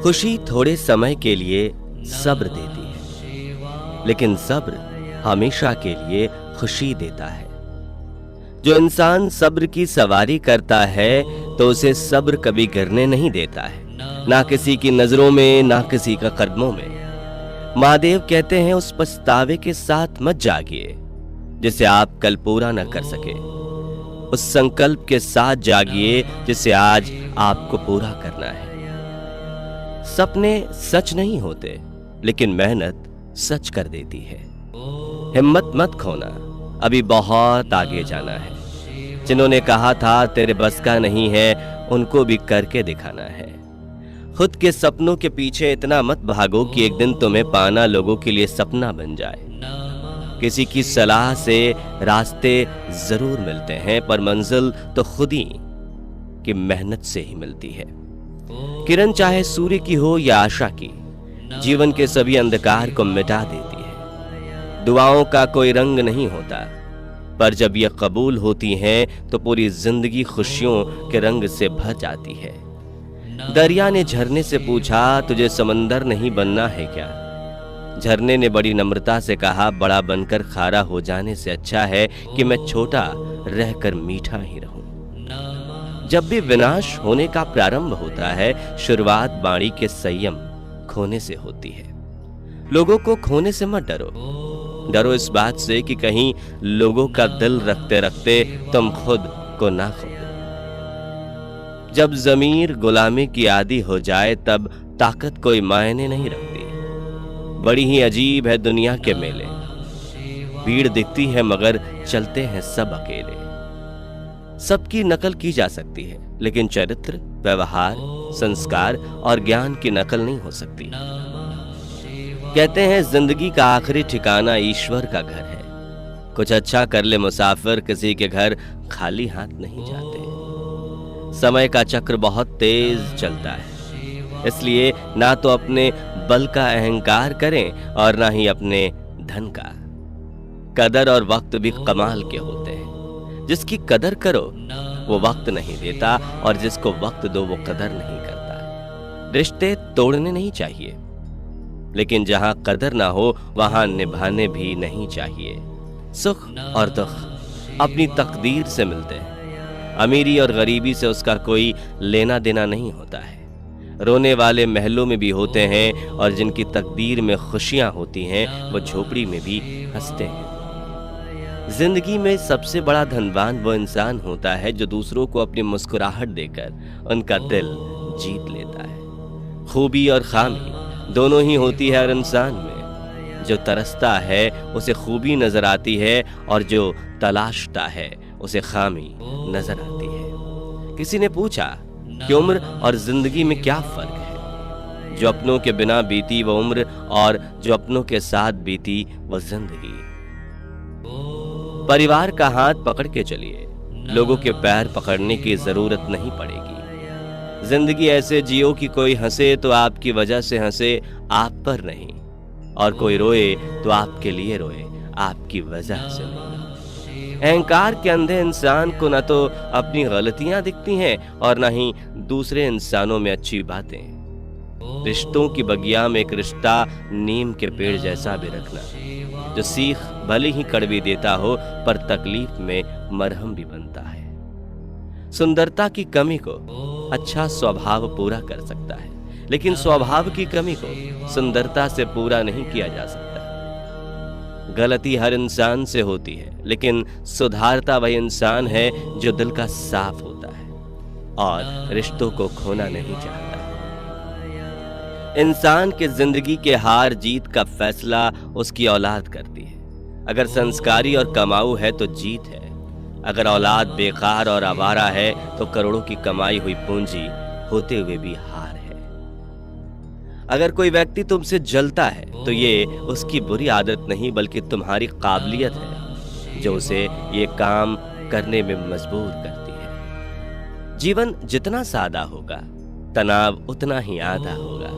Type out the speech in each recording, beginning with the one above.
खुशी थोड़े समय के लिए सब्र देती है, लेकिन सब्र हमेशा के लिए खुशी देता है। जो इंसान सब्र की सवारी करता है तो उसे सब्र कभी गिरने नहीं देता है, ना किसी की नजरों में, ना किसी का कदमों में। महादेव कहते हैं, उस पछतावे के साथ मत जागिए जिसे आप कल पूरा न कर सके। उस संकल्प के साथ जागिए जिसे आज आपको पूरा करना है। सपने सच नहीं होते, लेकिन मेहनत सच कर देती है। हिम्मत मत खोना, अभी बहुत आगे जाना है। जिन्होंने कहा था तेरे बस का नहीं है, उनको भी करके दिखाना है। खुद के सपनों के पीछे इतना मत भागो कि एक दिन तुम्हें पाना लोगों के लिए सपना बन जाए। किसी की सलाह से रास्ते जरूर मिलते हैं, पर मंजिल तो खुद ही की मेहनत से ही मिलती है। किरण चाहे सूर्य की हो या आशा की, जीवन के सभी अंधकार को मिटा देती है। दुआओं का कोई रंग नहीं होता, पर जब ये कबूल होती हैं तो पूरी जिंदगी खुशियों के रंग से भर जाती है। दरिया ने झरने से पूछा, तुझे समंदर नहीं बनना है क्या? झरने ने बड़ी नम्रता से कहा, बड़ा बनकर खारा हो जाने से अच्छा है कि मैं छोटा रहकर मीठा ही रहूं। जब भी विनाश होने का प्रारंभ होता है, शुरुआत वाणी के संयम खोने से होती है। लोगों को खोने से मत डरो, डरो इस बात से कि कहीं लोगों का दिल रखते रखते तुम खुद को ना खो दो। जब जमीर गुलामी की आदी हो जाए, तब ताकत कोई मायने नहीं रखती। बड़ी ही अजीब है दुनिया के मेले, भीड़ दिखती है मगर चलते हैं सब अकेले। सबकी नकल की जा सकती है, लेकिन चरित्र, व्यवहार, संस्कार और ज्ञान की नकल नहीं हो सकती। कहते हैं जिंदगी का आखिरी ठिकाना ईश्वर का घर है। कुछ अच्छा कर ले मुसाफिर, किसी के घर खाली हाथ नहीं जाते। समय का चक्र बहुत तेज चलता है, इसलिए ना तो अपने बल का अहंकार करें और ना ही अपने धन का। कदर और वक्त भी कमाल के होते हैं। जिसकी कदर करो वो वक्त नहीं देता, और जिसको वक्त दो वो कदर नहीं करता। रिश्ते तोड़ने नहीं चाहिए, लेकिन जहां कदर ना हो वहां निभाने भी नहीं चाहिए। सुख और दुख अपनी तकदीर से मिलते हैं। अमीरी और गरीबी से उसका कोई लेना देना नहीं होता है। रोने वाले महलों में भी होते हैं, और जिनकी तकदीर में खुशियां होती हैं वो झोपड़ी में भी हंसते हैं। जिंदगी में सबसे बड़ा धनवान वो इंसान होता है जो दूसरों को अपनी मुस्कुराहट देकर उनका दिल जीत लेता है। खूबी और खामी दोनों ही होती है हर इंसान में। जो तरसता है उसे खूबी नजर आती है, और जो तलाशता है उसे खामी नजर आती है। किसी ने पूछा कि उम्र और जिंदगी में क्या फर्क है? जो अपनों के बिना बीती वो उम्र, और जो अपनों के साथ बीती वो जिंदगी। परिवार का हाथ पकड़ के चलिए, लोगों के पैर पकड़ने की जरूरत नहीं पड़ेगी। जिंदगी ऐसे जियो कि कोई हंसे तो आपकी वजह से हंसे, आप पर नहीं, और कोई रोए तो आपके लिए रोए, आपकी वजह से नहीं। अहंकार के अंधे इंसान को न तो अपनी गलतियां दिखती हैं और न ही दूसरे इंसानों में अच्छी बातें। रिश्तों की बगिया में एक रिश्ता नीम के पेड़ जैसा भी रखना, जो सीख भले ही कड़वी देता हो पर तकलीफ में मरहम भी बनता है। सुंदरता की कमी को अच्छा स्वभाव पूरा कर सकता है, लेकिन स्वभाव की कमी को सुंदरता से पूरा नहीं किया जा सकता। गलती हर इंसान से होती है, लेकिन सुधारता वही इंसान है जो दिल का साफ होता है और रिश्तों को खोना नहीं चाहता। इंसान के जिंदगी के हार जीत का फैसला उसकी औलाद करती है। अगर संस्कारी और कमाऊ है तो जीत है, अगर औलाद बेकार और आवारा है तो करोड़ों की कमाई हुई पूंजी होते हुए भी हार है। अगर कोई व्यक्ति तुमसे जलता है तो ये उसकी बुरी आदत नहीं, बल्कि तुम्हारी काबिलियत है जो उसे ये काम करने में मजबूर करती है। जीवन जितना सादा होगा, तनाव उतना ही आधा होगा।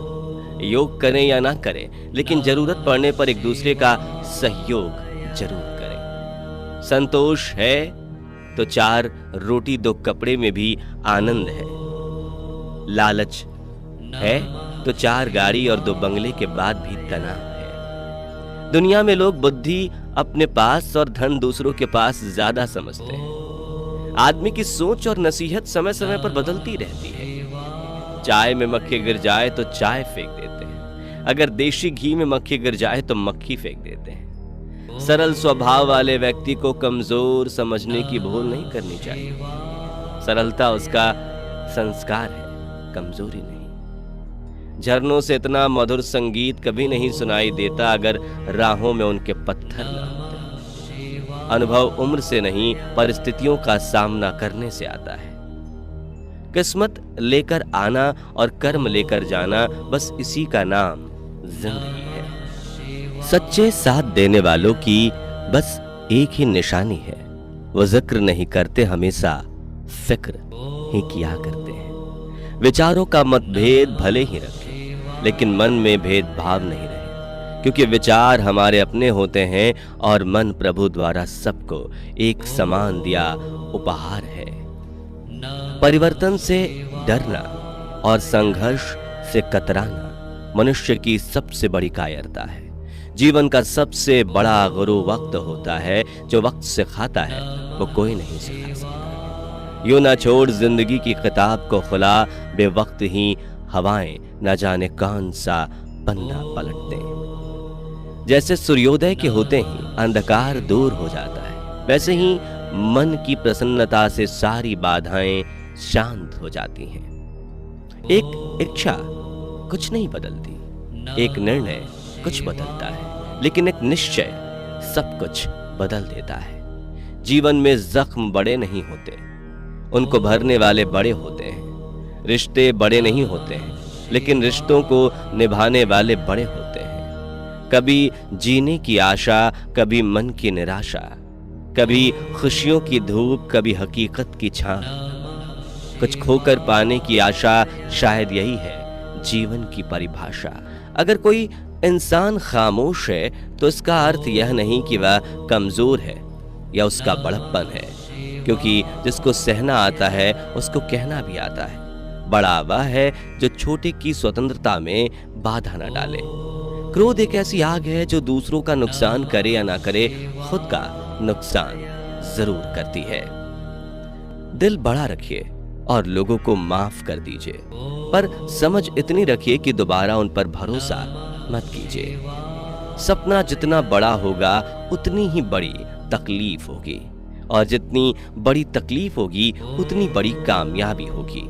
योग करें या ना करें, लेकिन जरूरत पड़ने पर एक दूसरे का सहयोग जरूर करें। संतोष है तो 4 रोटी 2 कपड़े में भी आनंद है। लालच है तो 4 गाड़ी और 2 बंगले के बाद भी तनाव है। दुनिया में लोग बुद्धि अपने पास और धन दूसरों के पास ज्यादा समझते हैं। आदमी की सोच और नसीहत समय समय पर बदलती रहती है। चाय में मक्खी गिर जाए तो चाय फेंक देते हैं, अगर देशी घी में मक्खी गिर जाए तो मक्खी फेंक देते हैं। सरल स्वभाव वाले व्यक्ति को कमजोर समझने की भूल नहीं करनी चाहिए। सरलता उसका संस्कार है, कमजोरी नहीं। झरनों से इतना मधुर संगीत कभी नहीं सुनाई देता अगर राहों में उनके पत्थर न होते। अनुभव उम्र से नहीं, परिस्थितियों का सामना करने से आता है। किस्मत लेकर आना और कर्म लेकर जाना, बस इसी का नाम जिंदगी है। सच्चे साथ देने वालों की बस एक ही निशानी है, वो जिक्र नहीं करते, हमेशा फिक्र ही किया करते हैं। विचारों का मतभेद भले ही रखें, लेकिन मन में भेदभाव नहीं रहे, क्योंकि विचार हमारे अपने होते हैं और मन प्रभु द्वारा सबको एक समान दिया उपहार है। परिवर्तन से डरना और संघर्ष से कतराना मनुष्य की सबसे बड़ी कायरता है। जीवन का सबसे बड़ा गुरु वक्त होता है, जो वक्त से खाता है वो कोई नहीं सिखा सकता। यूं ना छोड़ जिंदगी की किताब को खुला, बेवक्त ही हवाएं न जाने कौन सा पन्ना पलट दें। जैसे सूर्योदय के होते ही अंधकार दूर हो जाता है, वैसे ही मन की प्रसन्नता से सारी बाधाएं शांत हो जाती हैं। एक इच्छा कुछ नहीं बदलती, एक निर्णय कुछ बदलता है, लेकिन एक निश्चय सब कुछ बदल देता है। जीवन में जख्म बड़े नहीं होते, उनको भरने वाले बड़े होते हैं। रिश्ते बड़े नहीं होते हैं, लेकिन रिश्तों को निभाने वाले बड़े होते हैं। कभी जीने की आशा, कभी मन की निराशा, कभी खुशियों की धूप, कभी हकीकत की छांव। कुछ खोकर पाने की आशा, शायद यही है जीवन की परिभाषा। अगर कोई इंसान खामोश है तो इसका अर्थ यह नहीं कि वह कमजोर है या उसका बड़प्पन है, क्योंकि जिसको सहना आता है उसको कहना भी आता है। बड़ा वह है जो छोटे की स्वतंत्रता में बाधा न डाले। क्रोध एक ऐसी आग है जो दूसरों का नुकसान करे या ना करे, खुद का नुकसान जरूर करती है। दिल बड़ा रखिए और लोगों को माफ कर दीजिए, पर समझ इतनी रखिए कि दोबारा उन पर भरोसा मत कीजिए। सपना जितना बड़ा होगा उतनी ही बड़ी तकलीफ होगी, और जितनी बड़ी तकलीफ होगी उतनी बड़ी कामयाबी होगी।